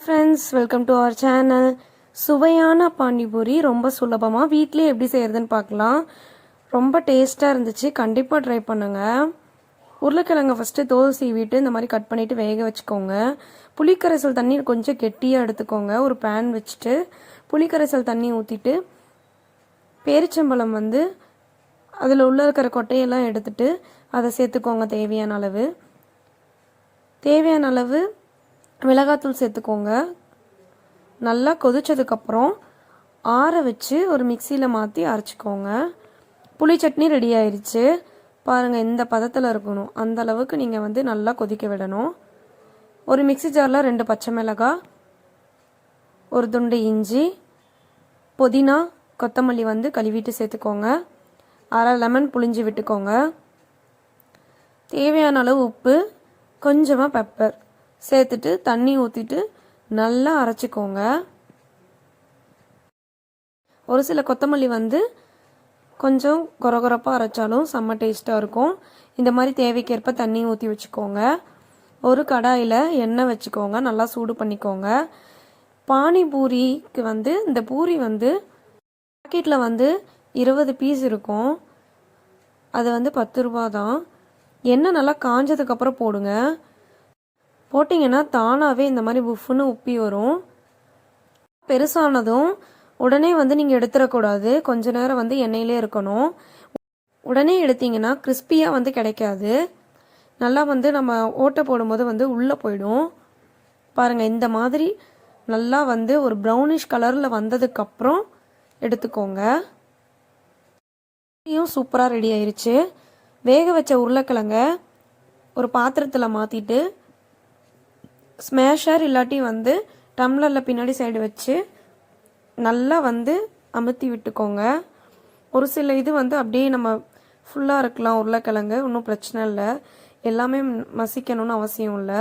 Friends, welcome to our channel. சுவையான பானிபூரி ரொம்ப சுலபமாக வீட்டிலே எப்படி செய்கிறதுன்னு பார்க்கலாம். ரொம்ப டேஸ்ட்டாக இருந்துச்சு, கண்டிப்பாக ட்ரை பண்ணுங்கள். உருளைக்கிழங்கை ஃபஸ்ட்டு தோல் சீவிட்டு இந்த மாதிரி கட் பண்ணிவிட்டு வேக வச்சுக்கோங்க. புளிக்கரைசல் தண்ணி கொஞ்சம் கெட்டியாக எடுத்துக்கோங்க. ஒரு பேன் வச்சுட்டு புளிக்கரைசல் தண்ணி ஊற்றிட்டு பேரிச்சம்பழம் அதில் உள்ள இருக்கிற கொட்டையெல்லாம் எடுத்துட்டு அதை சேர்த்துக்கோங்க. தேவையான அளவு மிளகாத்தூள் சேர்த்துக்கோங்க. நல்லா கொதிச்சதுக்கப்புறம் ஆற வச்சு ஒரு மிக்சியில் மாற்றி அரைச்சிக்கோங்க. புளி சட்னி ரெடி ஆயிடுச்சு பாருங்கள். இந்த பதத்தில் இருக்கணும், அந்த அளவுக்கு நீங்கள் நல்லா கொதிக்க விடணும். ஒரு மிக்சி ஜாரில் 2 பச்சை மிளகாய், ஒரு துண்டு இஞ்சி, புதினா, கொத்தமல்லி கழுவிட்டு சேர்த்துக்கோங்க. அரை லெமன் புளிஞ்சு விட்டுக்கோங்க. தேவையான அளவு உப்பு, கொஞ்சமாக பெப்பர் சேர்த்துட்டு தண்ணி ஊற்றிட்டு நல்லா அரைச்சிக்கோங்க. ஒரு சில கொத்தமல்லி கொஞ்சம் கொரகொரப்பாக அரைச்சாலும் செம்ம டேஸ்ட்டாக இருக்கும். இந்த மாதிரி தேவைக்கேற்ப தண்ணி ஊற்றி வச்சுக்கோங்க. ஒரு கடாயில் எண்ணெய் வச்சுக்கோங்க, நல்லா சூடு பண்ணிக்கோங்க. பானிபூரிக்கு இந்த பூரி பாக்கெட்டில் 20 பீஸ் இருக்கும். அது 10 ரூபா தான். எண்ணெய் நல்லா காஞ்சதுக்கப்புறம் போடுங்க. போட்டிங்கன்னா தானாகவே இந்த மாதிரி புஃப்னு உப்பி வரும். பெருசானதும் உடனே நீங்கள் எடுத்துடக்கூடாது. கொஞ்ச நேரம் எண்ணெயிலே இருக்கணும். உடனே எடுத்தீங்கன்னா கிறிஸ்பியாக கிடைக்காது. நல்லா நம்ம ஓட்டை போடும்போது உள்ளே போயிடும். பாருங்கள், இந்த மாதிரி நல்லா ஒரு ப்ரௌனிஷ் கலரில் வந்ததுக்கப்புறம் எடுத்துக்கோங்க. சூப்பராக ரெடி ஆயிடுச்சு. வேக வச்ச உருளைக்கிழங்க ஒரு பாத்திரத்தில் மாற்றிட்டு ஸ்மேஷர் இல்லாட்டி டம்ளரில் பின்னாடி சைடு வச்சு நல்லா அமுத்தி விட்டுக்கோங்க. ஒரு சில இது அப்படியே நம்ம ஃபுல்லாக இருக்கலாம் உருளைக்கிழங்கு, ஒன்றும் பிரச்சனை இல்லை. எல்லாமே மசிக்கணும்னு அவசியம் இல்லை.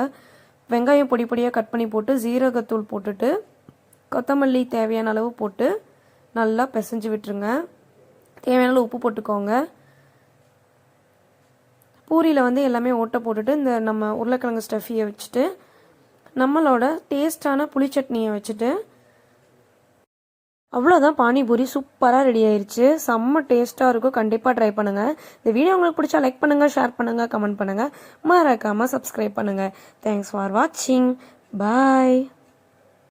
வெங்காயம் பொடி பொடியாக கட் பண்ணி போட்டு ஜீரகத்தூள் போட்டுட்டு கொத்தமல்லி தேவையான அளவு போட்டு நல்லா பிசைஞ்சு விட்டுருங்க. தேவையான அளவு உப்பு போட்டுக்கோங்க. பூரியில் எல்லாமே ஓட்டை போட்டுட்டு இந்த நம்ம உருளைக்கிழங்கு ஸ்டஃபியை வச்சுட்டு நம்மளோட டேஸ்டான புளி சட்னியை வச்சுட்டு அவ்வளோதான். பானிபூரி சூப்பராக ரெடி ஆயிடுச்சு. செம்ம டேஸ்ட்டாக இருக்கும். கண்டிப்பாக ட்ரை பண்ணுங்கள். இந்த வீடியோ உங்களுக்கு பிடிச்சா லைக் பண்ணுங்கள், ஷேர் பண்ணுங்கள், கமெண்ட் பண்ணுங்கள், மறக்காமல் சப்ஸ்கிரைப் பண்ணுங்கள். தேங்க்ஸ் ஃபார் வாட்சிங். பாய்.